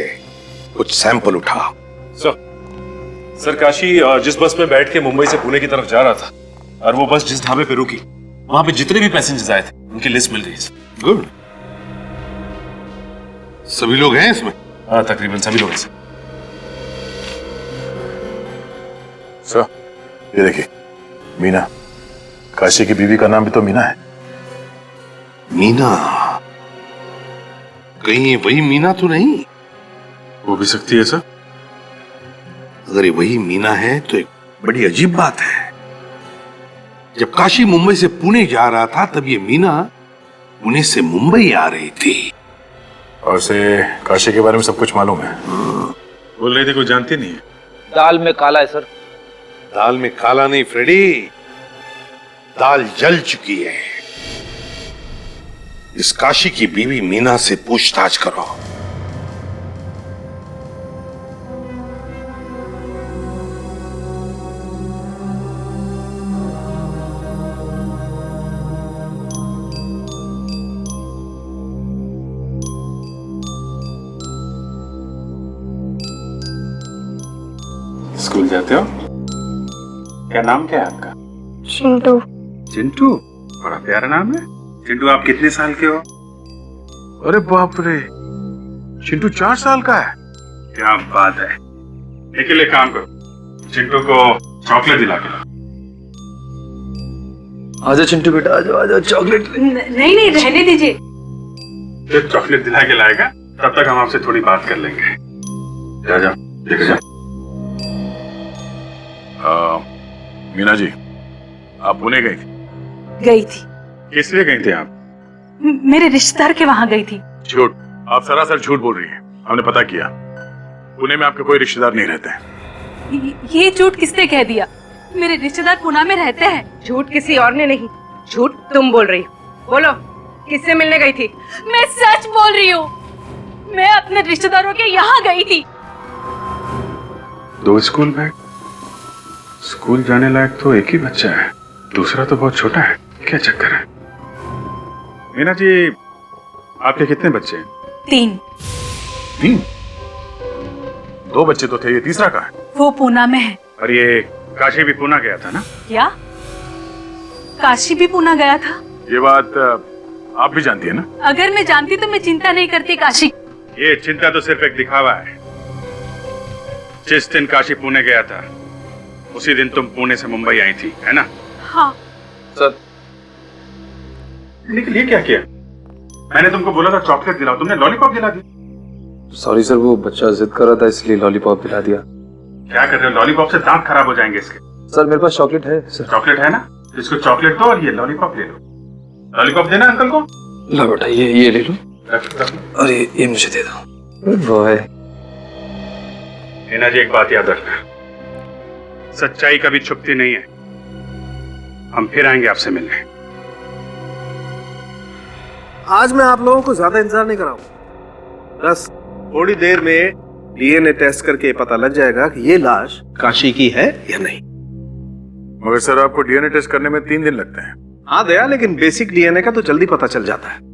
कुछ सैंपल उठा। सर, काशी जिस बस में बैठ के मुंबई से पुणे की तरफ जा रहा था, और वो बस जिस ढाबे पे रुकी, वहां पे जितने भी पैसेंजर्स आए थे उनकी लिस्ट मिल गई है। गुड। सभी लोग हैं इसमें? हाँ, तकरीबन सभी लोग हैं सर। ये देखिए, मीना, काशी की बीवी का नाम भी तो मीना है। मीना? कहीं ये वही मीना तो नहीं? हो भी सकती है सर। अगर ये वही मीना है तो एक बड़ी अजीब बात है। जब काशी मुंबई से पुणे जा रहा था तब ये मीना पुणे से मुंबई आ रही थी। और से काशी के बारे में सब कुछ मालूम है। बोल रही थी कोई जानती नहीं है। दाल में काला है सर। दाल में काला नहीं फ्रेडी, दाल जल चुकी है। इस काशी की बीवी मीना से पूछताछ करो। स्कूल जाते हो? क्या नाम क्या है आपका? चिंटू। चिंटू? बड़ा प्यारा नाम है। चिंटू, आप कितने साल के हो? अरे बाप रे, चिंटू 4 साल का है। क्या बात है। एक लिए काम करो, चिंटू को चॉकलेट दिला के लाओ। आजा चिंटू बेटा, आजा आजा, चॉकलेट। नहीं नहीं, रहने दीजिए। जब चॉकलेट दिला के लाएगा तब तक हम आपसे थोड़ी बात कर लेंगे। जा जाओ, लेके जाओ। मीना जी, आप पुणे गई थी? गई थी। किस लिए गई थी आप? मेरे रिश्तेदार के वहां गई थी। झूठ, आप सरासर झूठ बोल रही हैं। हमने पता किया, पुणे में आपके कोई रिश्तेदार नहीं रहते हैं। ये झूठ किसने कह दिया? मेरे रिश्तेदार पुणे में रहते हैं। झूठ किसी और ने नहीं, झूठ तुम बोल रही हो। बोलो, किससे मिलने गई थी? मैं सच बोल रही हूँ। मैं अपने रिश्तेदारों के यहाँ गई थी। 2 स्कूल बैग? स्कूल जाने लायक तो एक ही बच्चा है, दूसरा तो बहुत छोटा है। क्या चक्कर है? मीना जी, आपके कितने बच्चे हैं? 3। 3? 2 बच्चे तो थे, ये तीसरा कहाँ है? वो पूना में है। और ये काशी भी पूना गया था ना? क्या? काशी भी पूना गया था? ये बात आप भी जानती है ना? अगर मैं जानती तो मैं चिंता नहीं करती काशी। ये चिंता तो सिर्फ एक दिखावा है। जिस दिन काशी पुणे गया था उसी दिन तुम पुणे से मुंबई आई थी, है ना? हाँ सर। लेकिन ये क्या किया? मैंने तुमको बोला था चॉकलेट दिलाओ, तुमने लॉलीपॉप दिला दी। सॉरी सर, वो बच्चा जिद कर रहा था इसलिए लॉलीपॉप दिला दिया। क्या कर रहे हो? लॉलीपॉप से दांत खराब हो जाएंगे इसके। सर मेरे पास चॉकलेट है सर। चॉकलेट है ना? इसको चॉकलेट दो और ये लॉलीपॉप ले लो। लॉलीपॉप देना अंकल को। लो बेटा, ये ले लो। रख। और ये मुझे दे दो। वो है मीना जी, एक बात याद रखना, सच्चाई कभी छुपती नहीं है। हम फिर आएंगे आपसे मिलने। आज मैं आप लोगों को ज्यादा इंतजार नहीं कराऊंगा। बस थोड़ी देर में डीएनए टेस्ट करके पता लग जाएगा कि ये लाश काशी की है या नहीं। मगर सर, आपको डीएनए टेस्ट करने में 3 दिन लगते हैं। हाँ दया, लेकिन बेसिक डीएनए का तो जल्दी पता चल जाता है।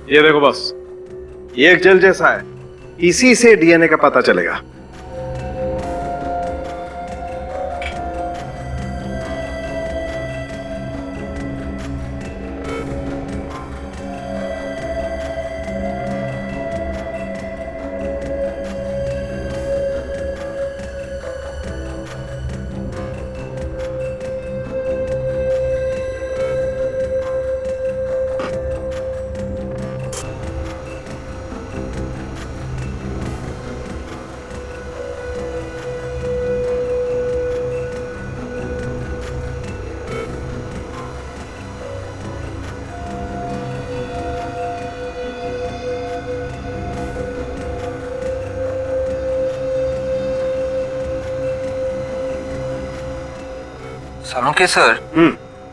ये देखो बस, ये एक जेल जैसा है, इसी से डीएनए का पता चलेगा। सालुंके सर,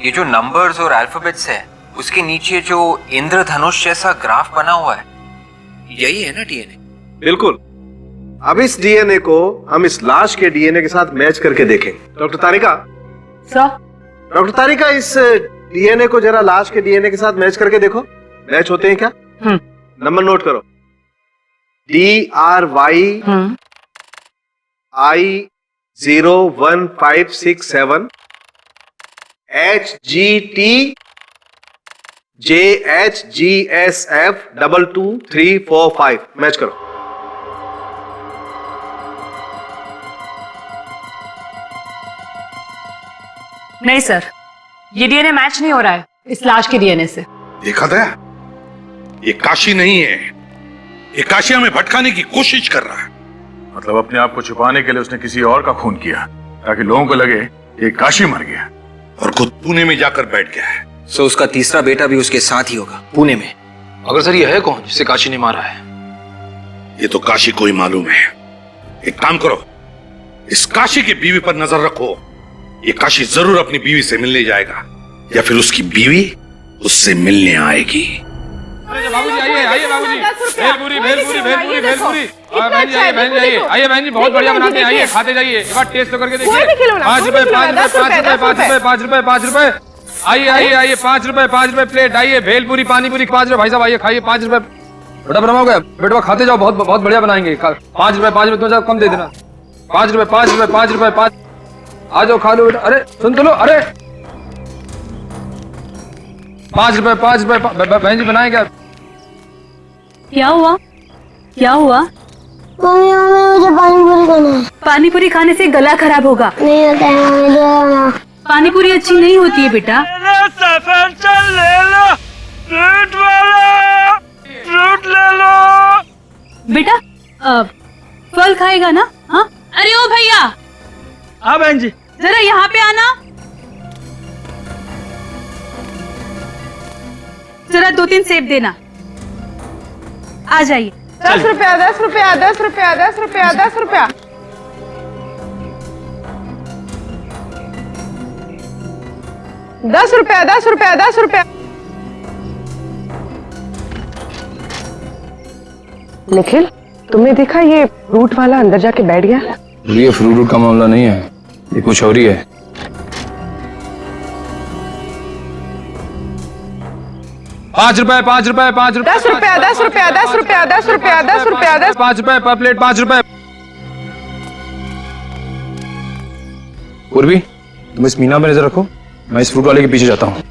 ये जो नंबर्स और अल्फाबेट्स है उसके नीचे जो इंद्रधनुष जैसा ग्राफ बना हुआ है, यही है ना डीएनए? बिल्कुल। अब इस डीएनए को हम इस लाश के डीएनए के साथ मैच करके देखेंगे। डॉक्टर तारिका सर, डॉक्टर तारिका, इस डीएनए को जरा लाश के डीएनए के साथ मैच करके देखो, मैच होते हैं क्या? नंबर नोट करो। DRY I 01567 HGT JHGSF 22345 match करो। नहीं सर, ये डीएनए मैच नहीं हो रहा है इस लाश के डीएनए से। देखा दया, ये काशी नहीं है, ये काशी हमें भटकाने की कोशिश कर रहा है। मतलब अपने आप को छुपाने के लिए उसने किसी और का खून किया ताकि लोगों को लगे ये काशी मर गया और खुद पुणे में जाकर बैठ गया है। सो उसका तीसरा बेटा भी उसके साथ ही होगा पुणे में। अगर सर ये है कौन जिसे काशी ने मारा है? ये तो काशी को ही मालूम है। एक काम करो, इस काशी की बीवी पर नजर रखो। ये काशी जरूर अपनी बीवी से मिलने जाएगा या फिर उसकी बीवी उससे मिलने आएगी। बाबूजी आइए बाबूजी, भेलपुरी भेलपुरी भेलपुरी भेलपुरी। बहन जी आइए बहन जी, बहुत बढ़िया बनाते हैं, आइए खाते जाइए, एक बार टेस्ट तो करके देखिए। 5 रुपए 5 रुपए 5 रुपए 5 रुपए 5 रुपए 5 रुपए। आइए 5 रुपए प्लेट। आइए भेलपुरी पानीपुरी 5 रुपए। भाई साहब आइए खाइए, 5 रुपए। बड़ा बना हो गया बेटवा, खाते जाओ, बहुत बहुत बढ़िया बनाएंगे। 5 रुपए तुम कम दे देना। 5 रुपए 5 रुपए 5 रुपए 5। आ जाओ खा लो बेटा। अरे सुन तो लो, अरे 5 रुपए बहन जी बनाए क्या? क्या हुआ? मम्मी मुझे पानीपुरी खाना है। पानीपुरी खाने से गला खराब होगा। नहीं होता है मम्मी, पानीपुरी अच्छी नहीं होती है बेटा। फ्रूट ले लो। बेटा फल खाएगा ना? हाँ, अरे ओ भैया। हाँ बहन जी, जरा यहाँ पे आना, जरा 2-3 सेब देना। आ जाइए। 10 रुपया 10 रुपया 10 रुपया 10 रुपया 10 रुपया। 10 रुपया 10 रुपया 10 रुपया। निखिल, तुमने देखा ये फ्रूट वाला अंदर जाके बैठ गया? ये फ्रूट का मामला नहीं है, ये कुछ और ही है। 5 रुपए 5 रुपए 5 रुपए 10 रुपया 10 रुपया 10 रुपया 10 रुपया 10 रुपया 10। 5 रुपए पर प्लेट 5 रुपए। पूर्वी, तुम इस मीना में नजर रखो, मैं इस फ्रूट वाले के पीछे जाता हूँ।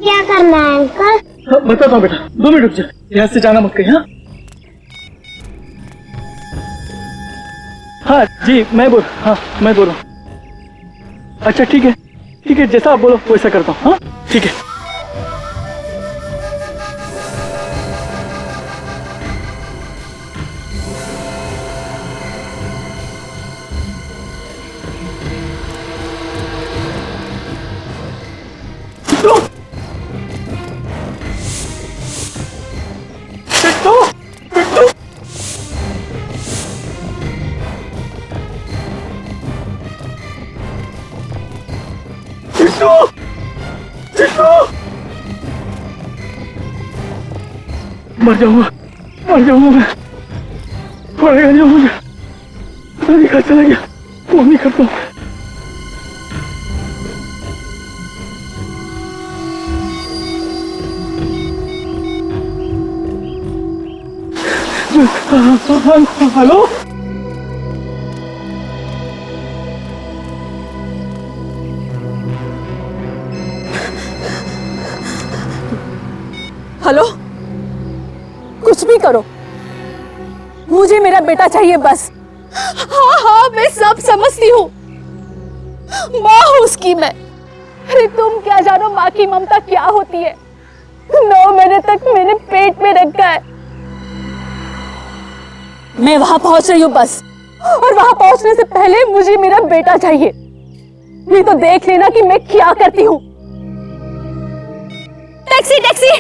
क्या करना है अंकल? बताता हूँ बेटा, 2 मिनट रुक जा, यहाँ से जाना मत कहीं। हाँ जी, मैं बोल रहा हूँ। अच्छा ठीक है, जैसा आप बोलो वैसा करता हूँ। हाँ ठीक है। मर जाऊंगा मैं, पड़ेगा नहीं मुझे। पता नहीं कहाँ चला गया, वो नहीं करता हूँ। हेलो हेलो, कुछ भी करो, मुझे मेरा बेटा चाहिए बस। हाँ हाँ मैं सब समझती हूँ, माँ हूँ उसकी मैं। अरे तुम क्या जानो माँ की ममता क्या होती है। 9 महीने तक मेरे पेट में रखा है। मैं वहां पहुंच रही हूँ बस, और वहां पहुंचने से पहले मुझे मेरा बेटा चाहिए। नहीं तो देख लेना कि मैं क्या करती हूँ। Taxi taxi.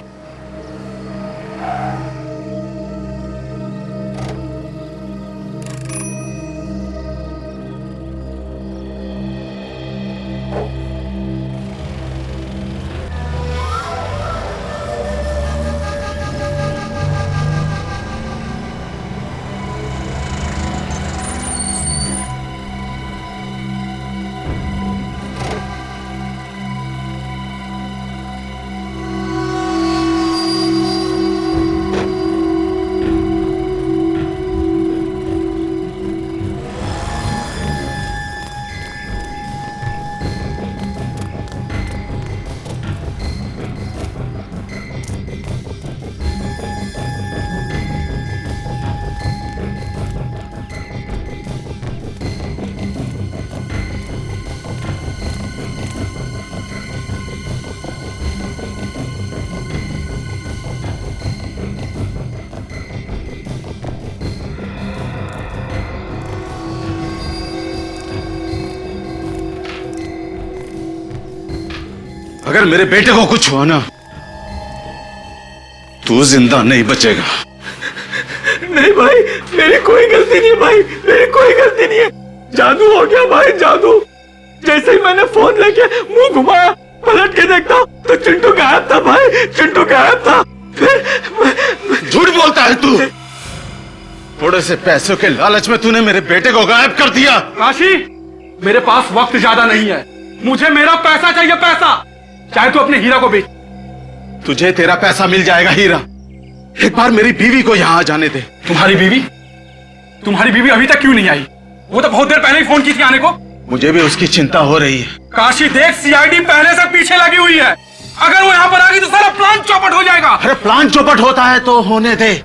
अगर मेरे बेटे को कुछ हुआ ना, तू जिंदा नहीं बचेगा। नहीं भाई, मेरी कोई गलती नहीं है भाई, मेरी कोई गलती नहीं है। जादू हो गया भाई, जादू। जैसे ही मैंने फोन लेके मुंह घुमाया, पलट के देखता तो चिंटू गायब था भाई, चिंटू गायब था। झूठ बोलता है तू। थोड़े से पैसों के लालच में तूने मेरे बेटे को गायब कर दिया। काशी, मेरे पास वक्त ज्यादा नहीं है, मुझे मेरा पैसा चाहिए, पैसा। चाहे तू अपने हीरा को बेच। तुझे तेरा पैसा मिल जाएगा हीरा। एक बार मेरी बीवी को यहाँ आ जाने दे। तुम्हारी बीवी? तुम्हारी बीवी अभी तक क्यों नहीं आई? वो तो बहुत देर पहले ही फोन की थी आने को। मुझे भी उसकी चिंता हो रही है। काशी देख, सीआईडी पहले से पीछे लगी हुई है। अगर वो यहाँ पर आ गई तो सारा प्लान चौपट हो जाएगा। अरे प्लान चौपट होता है तो होने दे।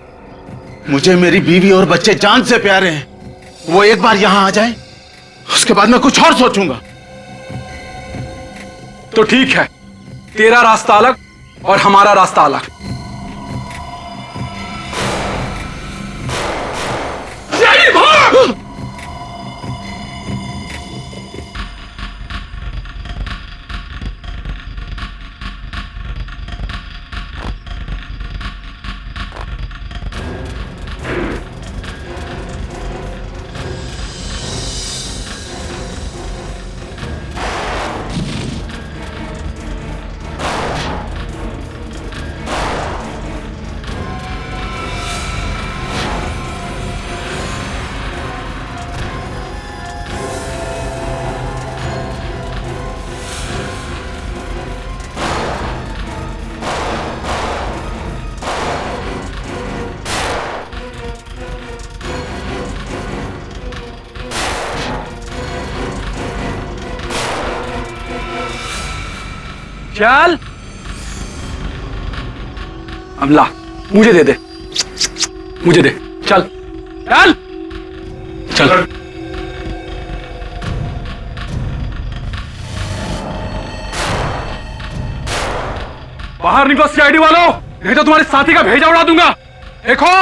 मुझे मेरी बीवी और बच्चे जान से प्यारे हैं। वो एक बार यहाँ आ जाए, उसके बाद मैं कुछ और सोचूंगा। तो ठीक है, तेरा रास्ता अलग और हमारा रास्ता अलग। चल अमला, मुझे दे दे, मुझे दे। चल चल चल। बाहर निकलो सीआईडी वालों, नहीं तो तुम्हारे साथी का भेजा उड़ा दूंगा। देखो,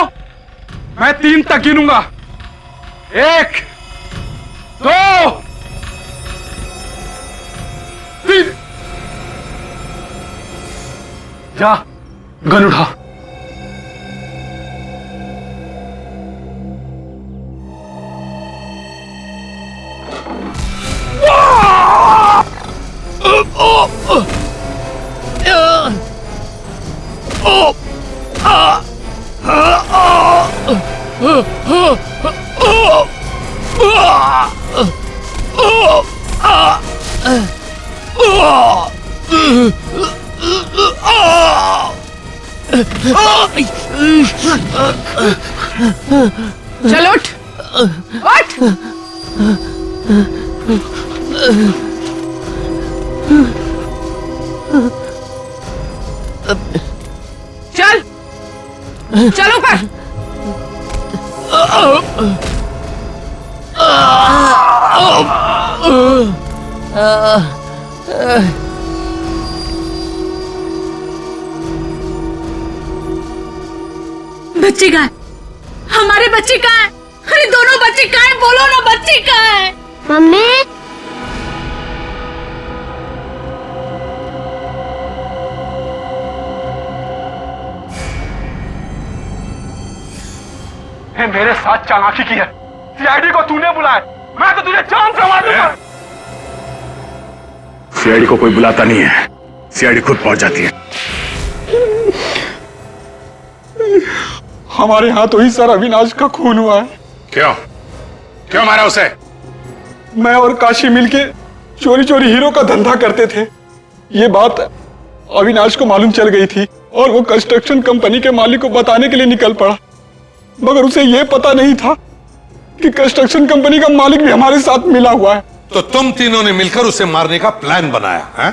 मैं 3 तक गिनूंगा। 1 2 3। जा, गन उठा। चल उठ उठ। चल चलो ऊपर। बच्चे कहाँ है? हमारे बच्चे कहाँ है? अरे दोनों बच्चे कहाँ है? बोलो ना, बच्चे कहाँ है? मम्मी मेरे साथ चालाकी की है। सीआईडी को तूने बुलाया, मैं तो तुझे जान से मार दूंगा। सीआईडी को कोई बुलाता नहीं है, सीआईडी खुद पहुंच जाती है। हमारे यहाँ तो ही सर अविनाश का खून हुआ है। क्यों क्यों मारा उसे? मैं और काशी मिलके चोरी चोरी हीरो का धंधा करते थे। ये बात अविनाश को मालूम चल गई थी और वो कंस्ट्रक्शन कंपनी के मालिक को बताने के लिए निकल पड़ा, मगर उसे यह पता नहीं था कि कंस्ट्रक्शन कंपनी का मालिक भी हमारे साथ मिला हुआ है। तो तुम तीनों ने मिलकर उसे मारने का प्लान बनाया है?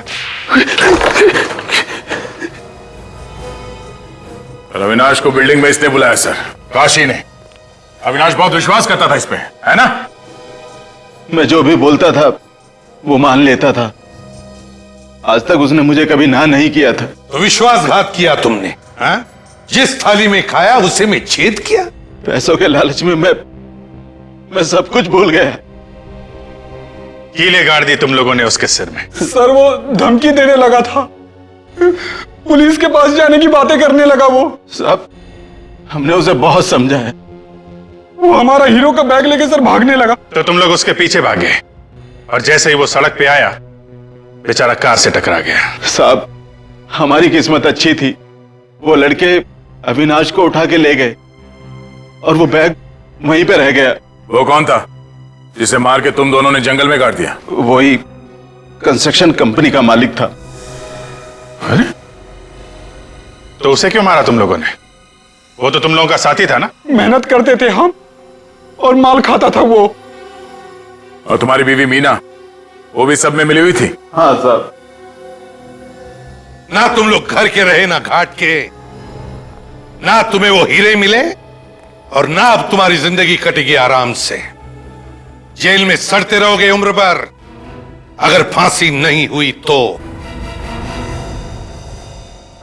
अविनाश को बिल्डिंग में इसने बुलाया सर, काशी ने। अविनाश बहुत विश्वास करता था इस पे, है ना? मैं जो भी बोलता था वो मान लेता था। आज तक उसने मुझे कभी ना नहीं किया था। तो विश्वासघात किया तुमने, है? जिस थाली में खाया उसे में छेद किया। पैसों के लालच में मैं सब कुछ भूल गया। कीले गाड़ दी तुम लोगों ने उसके सिर में। सर वो धमकी देने लगा था, पुलिस के पास जाने की बातें करने लगा। वो साहब हमने उसे बहुत समझाया। वो हमारा हीरो का बैग लेके सर भागने लगा। तो तुम लोग उसके पीछे भागे और जैसे ही वो सड़क पे आया बेचारा कार से टकरा गया। साहब हमारी किस्मत अच्छी थी, वो लड़के अविनाश को उठा के ले गए और वो बैग वहीं पे रह गया। वो कौन था जिसे मार के तुम दोनों ने जंगल में गाड़ दिया? वही कंस्ट्रक्शन कंपनी का मालिक था। अरे तो उसे क्यों मारा तुम लोगों ने? वो तो तुम लोगों का साथी था ना? मेहनत करते थे हम और माल खाता था वो। और तुम्हारी बीवी मीना, वो भी सब में मिली हुई थी? हाँ साहब। ना तुम लोग घर के रहे ना घाट के, ना तुम्हें वो हीरे मिले और ना अब तुम्हारी जिंदगी कटेगी आराम से। जेल में सड़ते रहोगे उम्र भर। अगर फांसी नहीं हुई तो